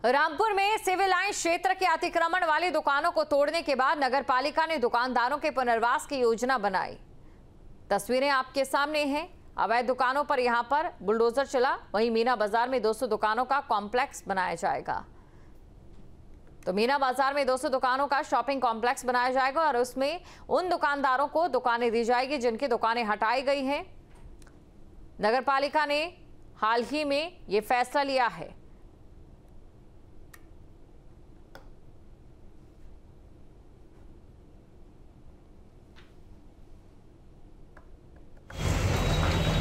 रामपुर में civil line क्षेत्र के अतिक्रमण वाली दुकानों को तोड़ने के बाद नगरपालिका ने दुकानदारों के पुनर्वास की योजना बनाई। तस्वीरें आपके सामने हैं। अवैध दुकानों पर यहां पर बुलडोजर चला। वहीं मीना बाजार में 200 दुकानों का कॉम्प्लेक्स बनाया जाएगा। तो मीना बाजार में 200 दुकानों का शॉपिंग कॉम्प्लेक्स बनाया जाएगा और उसमें उन दुकानदारों को दुकानें दी जाएगी जिनकी दुकानें हटाई गई हैं। नगरपालिका ने हाल ही में ये फैसला लिया है।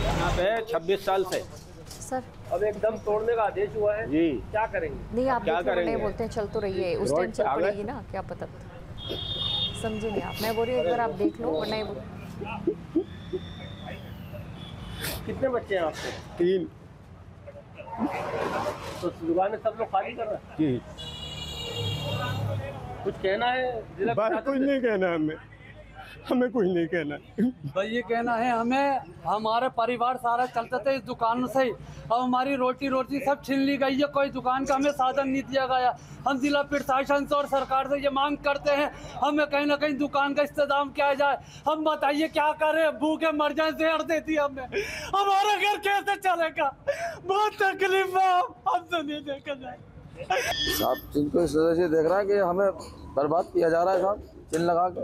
यहाँ पे 26 साल से सर अब एकदम तोड़ने का आदेश हुआ है जी। क्या करेंगे? नहीं, आप क्या करेंगे? बोलते हैं चल तो रही है, उस टाइम चल पड़ेगी ना, क्या पता। समझे नहीं आप। मैं बोल रही हूँ एक बार आप देख लो वरना कितने बच्चे हैं आपके? 3। तो दुकानें सब लोग खाली कर रहे हैं। जी, कुछ कहना है जिला बस कुछ नहीं कहना हमें कुछ नहीं कहना। भाई ये कहना है हमें, हमारे परिवार सारा चलते थे इस दुकान से और हमारी रोटी सब छीन ली गई है। कोई दुकान का हमें साधन नहीं दिया गया। हम जिला प्रशासन से और सरकार से ये मांग करते हैं हमें कहीं ना कहीं दुकान का इंतजाम किया जाए। हम बताइए क्या करें, भूखे मर जाए, जहर देती हमें, हमारा घर कैसे चलेगा? बहुत तकलीफ है, हमसे नहीं देखा जाए। साहब जिनको इस वजह से देख रहा है कि हमें बर्बाद किया जा रहा है साहब, चिन्ह लगा के।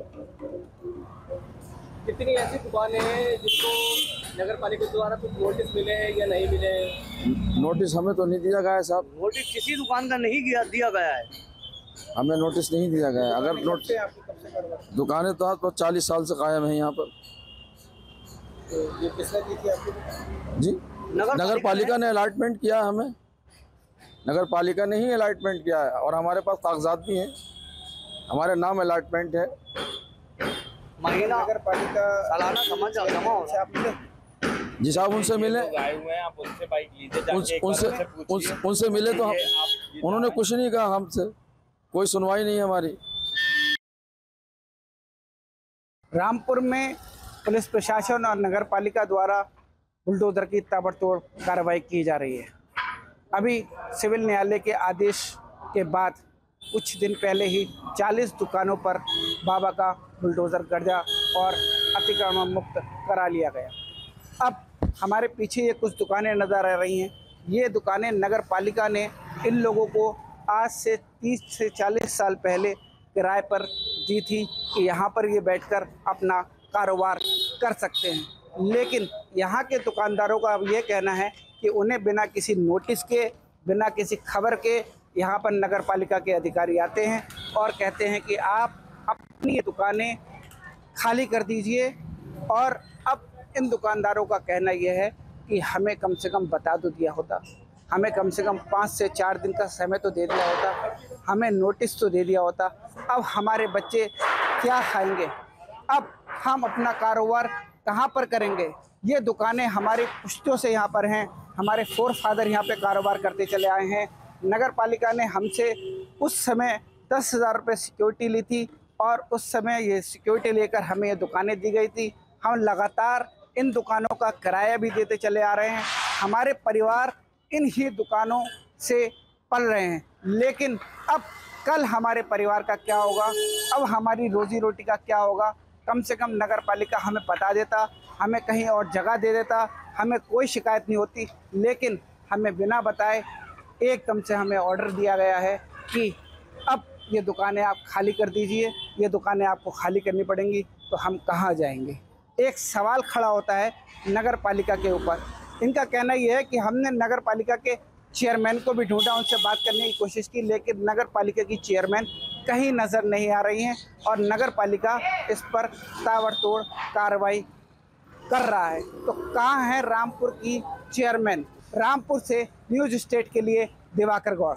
कितनी ऐसी दुकानें हैं जिनको नगर पालिका द्वारा कुछ नोटिस मिले हैं या नहीं मिले हैं? नोटिस हमें तो नहीं दिया गया है साहब। नोटिस किसी दुकान का नहीं दिया गया है। हमें नोटिस नहीं दिया गया है। अगर नोटिस दुकानें तो 40 साल से कायम है यहाँ पर। तो ये किसने दी थी आपको? जी, नगर पालिका ने अलॉटमेंट किया हमें। नगर पालिका ने ही अलॉटमेंट किया है और हमारे पास कागजात भी हैं, हमारे नाम अलॉटमेंट है। महीना नगर पालिका सालाना जमा हो जी साहब, उनसे मिले, आए हुए हैं, आप उनसे बाइक लीजिए, उनसे मिले तो उन्होंने कुछ नहीं कहा, हमसे कोई सुनवाई नहीं है हमारी। रामपुर में पुलिस प्रशासन और नगर पालिका द्वारा बुलडोजर की ताबड़तोड़ कार्रवाई की जा रही है। अभी सिविल न्यायालय के आदेश के बाद कुछ दिन पहले ही 40 दुकानों पर बाबा का बुलडोज़र कब्जा और अतिक्रमण मुक्त करा लिया गया। अब हमारे पीछे ये कुछ दुकानें नज़र आ रही हैं। ये दुकानें नगर पालिका ने इन लोगों को आज से 30 से 40 साल पहले किराए पर दी थी कि यहाँ पर ये बैठकर अपना कारोबार कर सकते हैं। लेकिन यहाँ के दुकानदारों का अब ये कहना है कि उन्हें बिना किसी नोटिस के, बिना किसी खबर के यहाँ पर नगर पालिका के अधिकारी आते हैं और कहते हैं कि आप अपनी ये दुकानें खाली कर दीजिए। और अब इन दुकानदारों का कहना यह है कि हमें कम से कम बता दो दिया होता, हमें कम से कम 5 से 4 दिन का समय तो दे दिया होता, हमें नोटिस तो दे दिया होता। अब हमारे बच्चे क्या खाएंगे? अब हम अपना कारोबार कहाँ पर करेंगे? ये दुकानें हमारी पुश्तों से यहाँ पर हैं, हमारे फोरफादर यहाँ पे कारोबार करते चले आए हैं। नगर पालिका ने हमसे उस समय 10,000 रुपये सिक्योरिटी ली थी और उस समय ये सिक्योरिटी लेकर हमें ये दुकानें दी गई थी। हम लगातार इन दुकानों का किराया भी देते चले आ रहे हैं। हमारे परिवार इन ही दुकानों से पल रहे हैं। लेकिन अब कल हमारे परिवार का क्या होगा? अब हमारी रोजी रोटी का क्या होगा? कम से कम नगर पालिका हमें बता देता, हमें कहीं और जगह दे देता, हमें कोई शिकायत नहीं होती। लेकिन हमें बिना बताए एकदम से हमें ऑर्डर दिया गया है कि अब ये दुकानें आप खाली कर दीजिए, ये दुकानें आपको खाली करनी पड़ेंगी। तो हम कहाँ जाएंगे? एक सवाल खड़ा होता है नगर पालिका के ऊपर। इनका कहना यह है कि हमने नगर पालिका के चेयरमैन को भी ढूंढा, उनसे बात करने की कोशिश की, लेकिन नगर पालिका की चेयरमैन कहीं नज़र नहीं आ रही हैं और नगर पालिका इस पर ताबड़तोड़ कार्रवाई कर रहा है। तो कहाँ है रामपुर की चेयरमैन? रामपुर से न्यूज़ स्टेट के लिए दिवाकर गौड़।